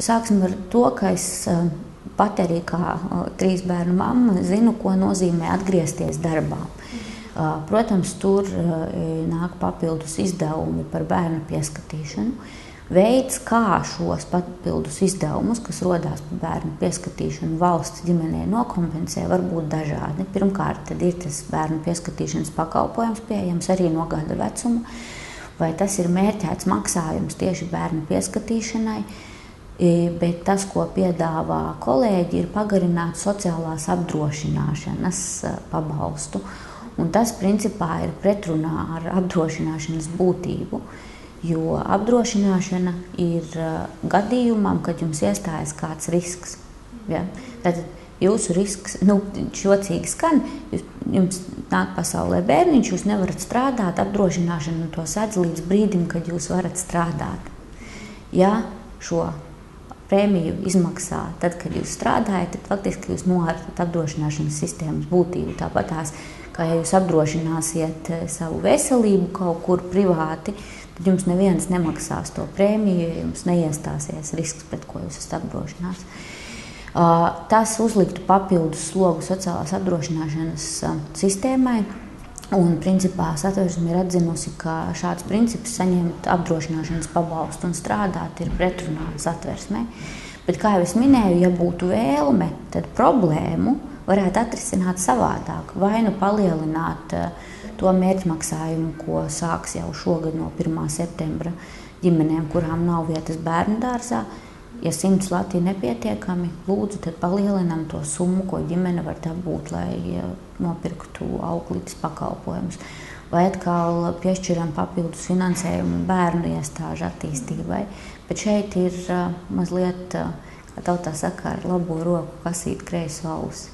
Sāksim ar to, ka es pat arī kā 3 bērnu mamma zinu, ko nozīmē atgriezties darbā. Protams, tur nāk papildus izdevumi par bērnu pieskatīšanu. Veids, kā šos papildus izdevumus, kas rodās par bērnu pieskatīšanu, valsts ģimenei nokompensē, var būt dažādi. Pirmkārt, tad ir tas bērnu pieskatīšanas pakalpojums pieejams arī no gada vecuma, vai tas ir mērķēts maksājums tieši bērnu pieskatīšanai, bet tas, ko piedāvā kolēģi, ir pagarināt sociālās apdrošināšanas pabalstu. Un tas, principā, ir pretrunā ar apdrošināšanas būtību, jo apdrošināšana ir gadījumam, kad jums iestājas kāds risks. Ja? Tad jūsu risks, šocīgi skan, jums nāk pasaulē bērniņš, jūs nevarat strādāt, apdrošināšana to sedz līdz brīdim, kad jūs varat strādāt. Ja šo prēmiju izmaksā tad, kad jūs strādājat, tad faktiski jūs noartat apdrošināšanas sistēmas būtību. Tāpat tās, kā ja jūs apdrošināsiet savu veselību kaut kur privāti, tad jums neviens nemaksās to prēmiju, ja jums neiestāsies risks, pret ko jūs esat apdrošināts. Tas uzliktu papildus slogu sociālās apdrošināšanas sistēmai. Un, principā, Satversme ir atzinusi, ka šāds princips saņemt apdrošināšanas pabalstu un strādāt ir pretrunā Satversmei. Bet, kā jau es minēju, ja būtu vēlme, tad problēmu varētu atrisināt savādāk. Vai nu palielināt to mērķmaksājumu, ko sāks jau šogad no 1. septembra ģimenēm, kurām nav vietas bērnu dārzā. Ja 100 lati nepietiekami, lūdzu, tad palielinam to summu, ko ģimene var dabūt, lai nopirktu auklītes pakalpojumus. Vai atkal piešķiram papildus finansējumu bērnu iestāžu attīstībai. Bet šeit ir mazliet, kā tautā saka, ar labo roku kasīt kreiso ausi.